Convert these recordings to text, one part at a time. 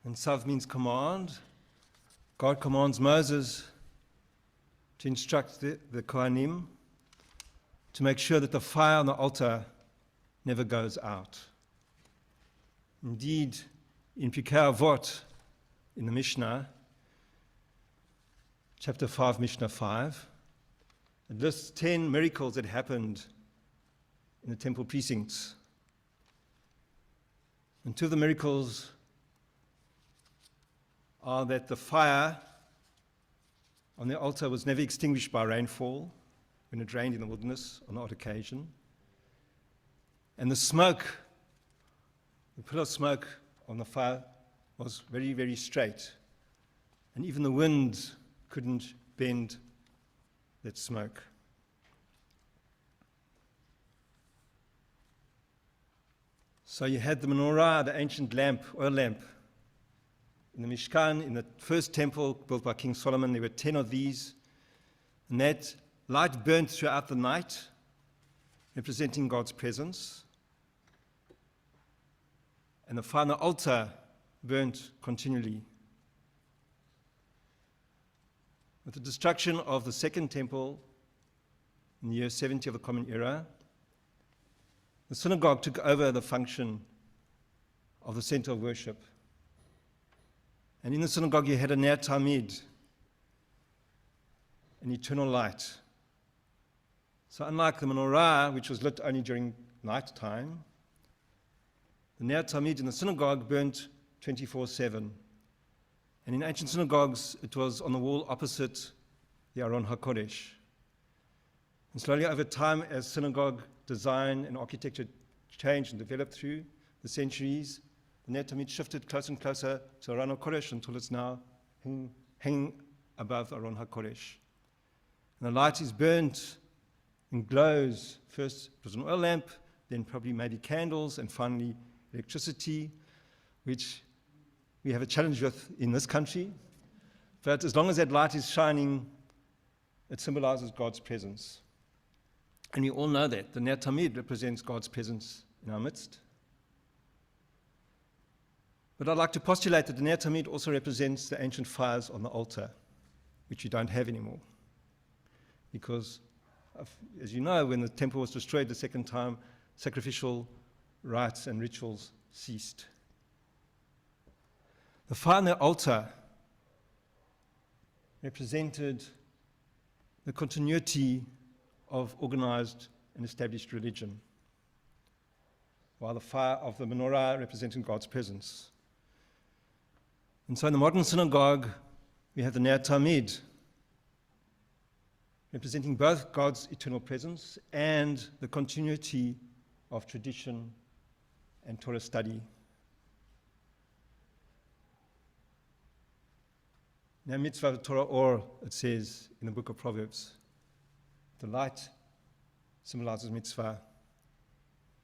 And Tzav means command. God commands Moses to instruct the Kohanim to make sure that the fire on the altar never goes out. Indeed, in Pirkei Avot, in the Mishnah, chapter 5, Mishnah 5, it lists 10 miracles that happened in the temple precincts. And two of the miracles are that the fire on the altar was never extinguished by rainfall when it rained in the wilderness on that occasion. And the smoke, the pillar of smoke on the fire was very, very straight. And even the wind couldn't bend that smoke. So you had the menorah, the ancient lamp, oil lamp. In the Mishkan, in the first temple built by King Solomon, there were 10 of these. And that light burned throughout the night, representing God's presence. And the fire on the altar burnt continually. With the destruction of the second temple in the year 70 of the Common Era, the synagogue took over the function of the center of worship. And in the synagogue you had a ner tamid, an eternal light. So unlike the menorah, which was lit only during night time, the ner tamid in the synagogue burnt 24/7. And in ancient synagogues, it was on the wall opposite the Aron HaKodesh. And slowly over time, as synagogue design and architecture changed and developed through the centuries, the ner tamid shifted closer and closer to Aron HaKodesh until it's now hanging above Aron HaKodesh. And the light is burnt and glows. First it was an oil lamp, then probably maybe candles, and finally electricity, which we have a challenge with in this country. But as long as that light is shining, it symbolizes God's presence. And we all know that. The ner tamid represents God's presence in our midst. But I'd like to postulate that the ner tamid also represents the ancient fires on the altar, which we don't have anymore. Because, as you know, when the temple was destroyed the second time, sacrificial rites and rituals ceased. The fire on the altar represented the continuity of organized and established religion, while the fire of the menorah represented God's presence. And so in the modern synagogue, we have the ner tamid, representing both God's eternal presence and the continuity of tradition and Torah study. Now, mitzvot Torah or, it says in the book of Proverbs, the light symbolizes mitzvah.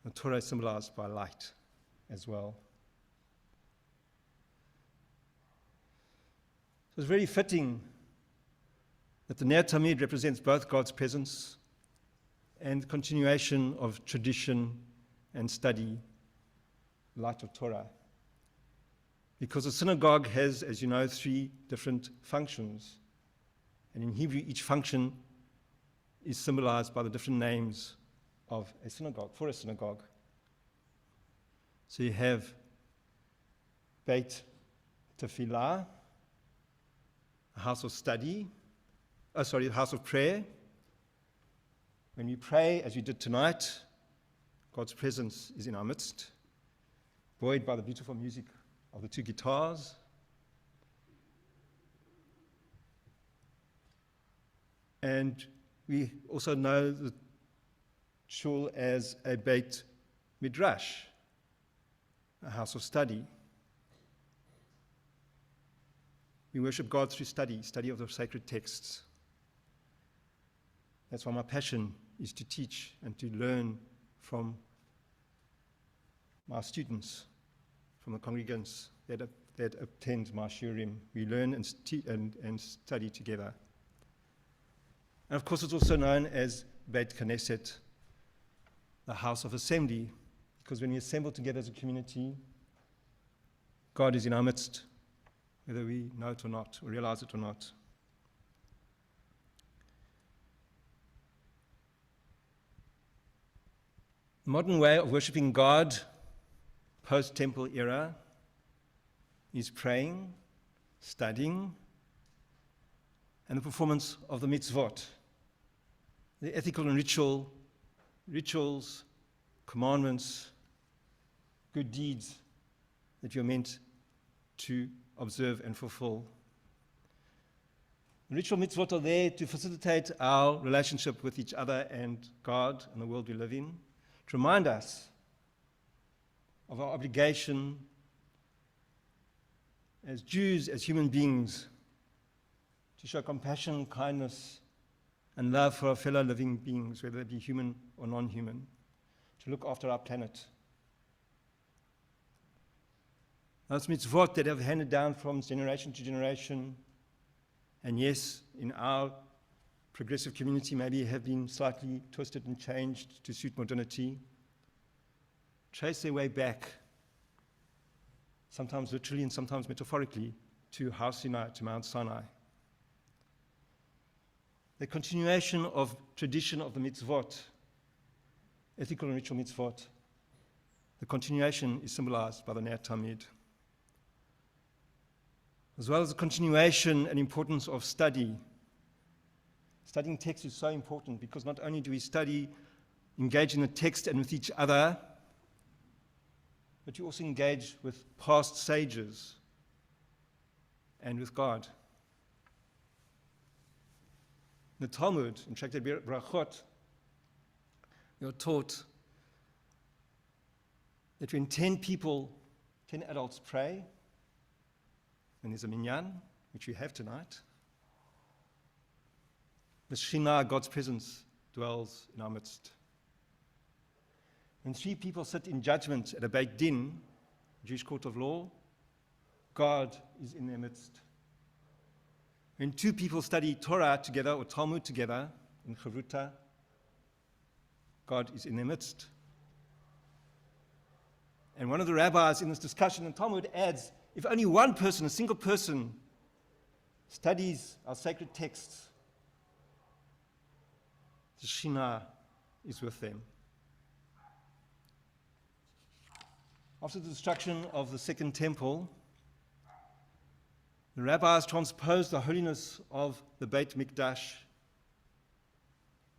The Torah is symbolized by light as well. So it's very fitting that the ner tamid represents both God's presence and continuation of tradition and study, light of Torah. Because the synagogue has, as you know, 3 different functions. And in Hebrew, each function is symbolized by the different names of a synagogue, for a synagogue. So you have Beit Tefillah, a house of study, a house of prayer. When we pray, as we did tonight, God's presence is in our midst, buoyed by the beautiful music of the 2 guitars. And we also know the shul as a Beit Midrash, a house of study. We worship God through study of the sacred texts. That's why my passion is to teach and to learn from my students, from the congregants that attend my shurim. We learn and study together. And of course, it's also known as Beit Knesset, the house of assembly, because when we assemble together as a community, God is in our midst whether we know it or not, or realize it or not. The modern way of worshipping God, post-temple era, is praying, studying, and the performance of the mitzvot, the ethical and rituals, commandments, good deeds that you're meant to observe and fulfill. The ritual mitzvot are there to facilitate our relationship with each other and God and the world we live in, to remind us of our obligation as Jews, as human beings, to show compassion, kindness, and love for our fellow living beings, whether they be human or non-human, to look after our planet. Those mitzvot that have handed down from generation to generation, and yes, in our progressive community maybe have been slightly twisted and changed to suit modernity, trace their way back, sometimes literally and sometimes metaphorically, to Har Sinai, to Mount Sinai. The continuation of tradition of the mitzvot, ethical and ritual mitzvot, the continuation is symbolized by the tamid, as well as the continuation and importance of study. Studying text is so important because not only do we study, engage in the text and with each other, but you also engage with past sages and with God. In the Talmud, in Tractate Brachot, we are taught that when 10 adults pray, and there's a minyan, which we have tonight, the Shekhinah, God's presence, dwells in our midst. When 3 people sit in judgment at a Beit Din, Jewish court of law, God is in their midst. When 2 people study Torah together or Talmud together in Chavruta, God is in their midst. And one of the rabbis in this discussion in Talmud adds, if only one person, a single person, studies our sacred texts, the Shekhinah is with them. After the destruction of the Second Temple, the rabbis transposed the holiness of the Beit Mikdash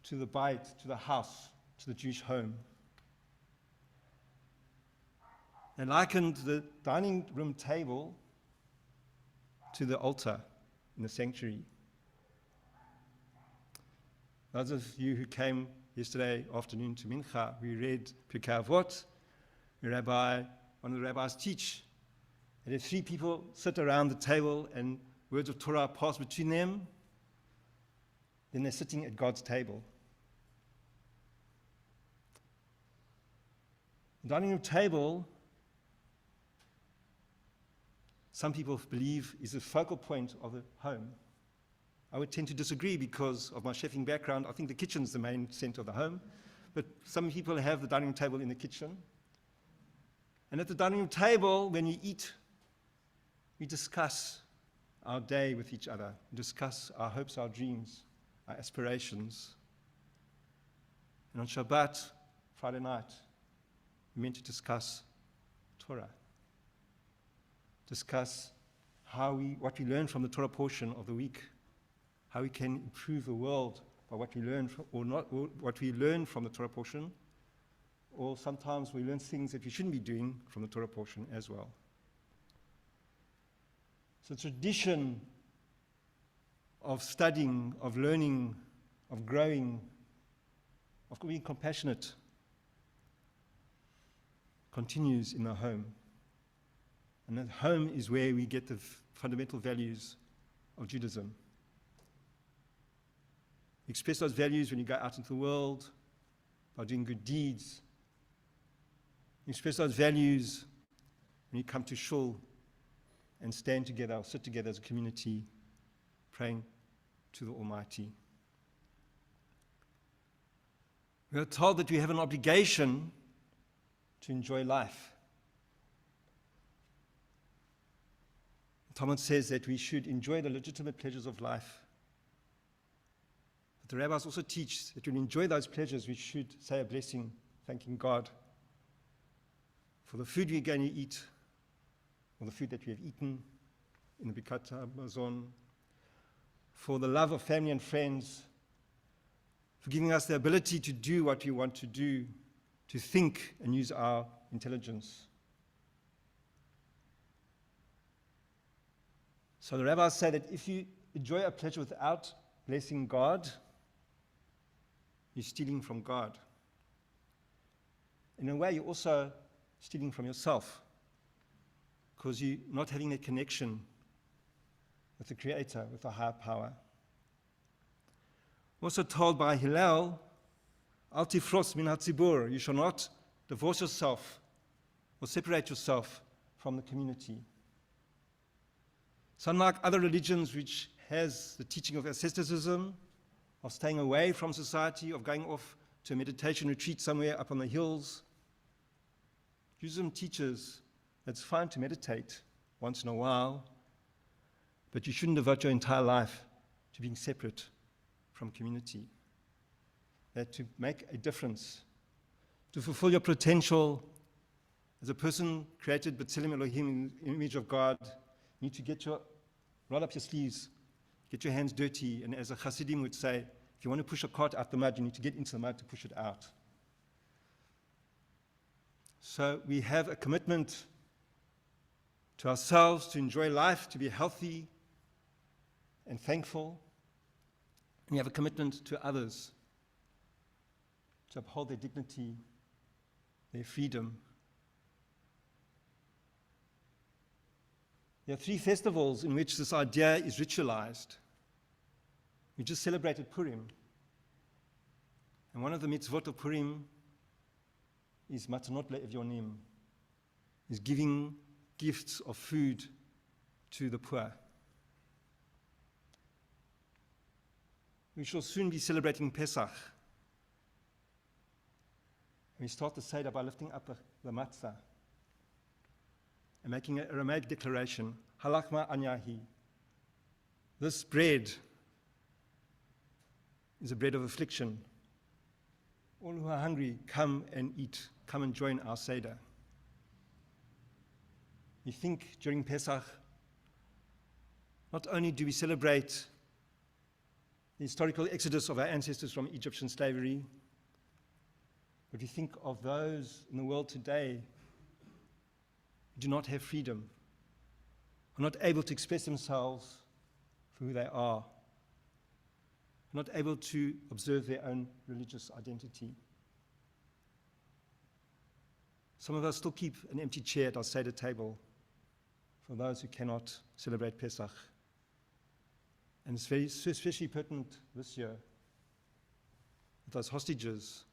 to the Beit, to the house, to the Jewish home. They likened the dining room table to the altar in the sanctuary. Those of you who came yesterday afternoon to Mincha, we read Pirkei Avot. One of the rabbis teach that if 3 people sit around the table and words of Torah pass between them, then they're sitting at God's table. The dining room table, some people believe, is the focal point of the home. I would tend to disagree because of my chefing background. I think the kitchen's the main center of the home, but some people have the dining room table in the kitchen. And at the dining room table, when we eat, we discuss our day with each other, we discuss our hopes, our dreams, our aspirations. And on Shabbat, Friday night, we're meant to discuss Torah, discuss what we learn from the Torah portion of the week, how we can improve the world by what we learn what we learn from the Torah portion, or sometimes we learn things that we shouldn't be doing from the Torah portion as well. So tradition of studying, of learning, of growing, of being compassionate continues in the home. And that home is where we get the fundamental values of Judaism. You express those values when you go out into the world by doing good deeds. You express those values when you come to shul and stand together or sit together as a community praying to the Almighty. We are told that we have an obligation to enjoy life. The Talmud says that we should enjoy the legitimate pleasures of life. But the rabbis also teach that when we enjoy those pleasures, we should say a blessing, thanking God for the food we're going to eat, or the food that we have eaten in the Birkat Hamazon, for the love of family and friends, for giving us the ability to do what we want to do, to think and use our intelligence. So the rabbis say that if you enjoy a pleasure without blessing God, you're stealing from God. In a way, you're also stealing from yourself, because you're not having a connection with the Creator, with the higher power. Also told by Hillel, Al tifros min hatzibur, you shall not divorce yourself or separate yourself from the community. So unlike other religions which has the teaching of asceticism, of staying away from society, of going off to a meditation retreat somewhere up on the hills, Judaism teaches that it's fine to meditate once in a while, but you shouldn't devote your entire life to being separate from community. That to make a difference, to fulfill your potential as a person created B'Tselem Elohim in the image of God, you need to roll up your sleeves, get your hands dirty, and as a Hasidim would say, if you want to push a cart out the mud, you need to get into the mud to push it out. So we have a commitment to ourselves to enjoy life, to be healthy and thankful. And we have a commitment to others to uphold their dignity, their freedom. There are 3 festivals in which this idea is ritualized. We just celebrated Purim. And one of the mitzvot of Purim is matanot le'evyonim, is giving gifts of food to the poor. We shall soon be celebrating Pesach. And we start the Seder by lifting up the matzah and making a Aramaic declaration, halachma anyahi. This bread is a bread of affliction. All who are hungry, come and eat. Come and join our Seder. We think during Pesach, not only do we celebrate the historical exodus of our ancestors from Egyptian slavery, but we think of those in the world today who do not have freedom, are not able to express themselves for who they are, not able to observe their own religious identity. Some of us still keep an empty chair at our Seder table for those who cannot celebrate Pesach. And it's especially pertinent this year with those hostages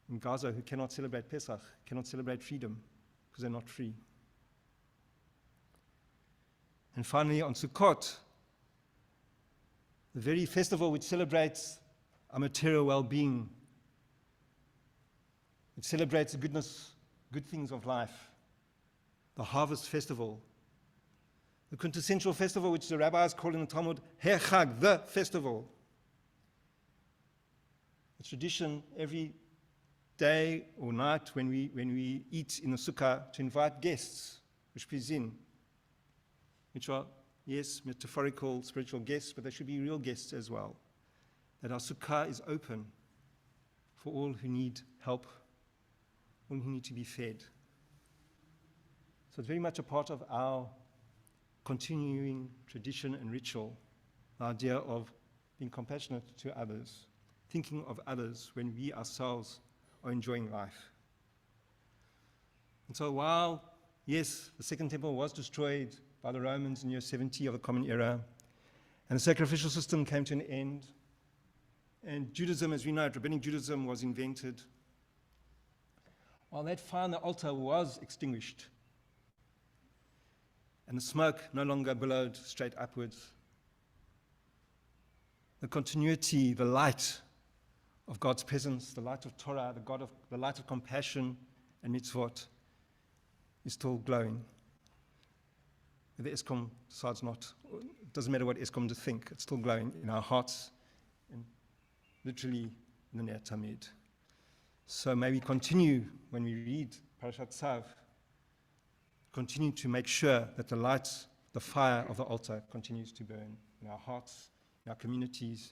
in Gaza who cannot celebrate Pesach, cannot celebrate freedom because they're not free. And finally, on Sukkot, the very festival which celebrates our material well-being, it celebrates the good things of life, the harvest festival, the quintessential festival which the rabbis call in the Talmud, Her Chag, the festival. The tradition every day or night when we eat in the sukkah to invite guests, which pizin, which are, yes, metaphorical spiritual guests, but they should be real guests as well. That our sukkah is open for all who need help, all who need to be fed. So it's very much a part of our continuing tradition and ritual, the idea of being compassionate to others, thinking of others when we ourselves are enjoying life. And so while, yes, the Second Temple was destroyed by the Romans in year 70 of the Common Era, and the sacrificial system came to an end, and Judaism, as we know it, Rabbinic Judaism was invented, while that fire on the altar was extinguished, and the smoke no longer billowed straight upwards, the continuity, the light of God's presence, the light of Torah, the light of compassion and mitzvot is still glowing. The ESCOM decides not, it doesn't matter what ESCOM to think, it's still glowing in our hearts, and literally in the Ner Tamid. So may we continue, when we read Parshat Tzav, continue to make sure that the light, the fire of the altar continues to burn in our hearts, in our communities,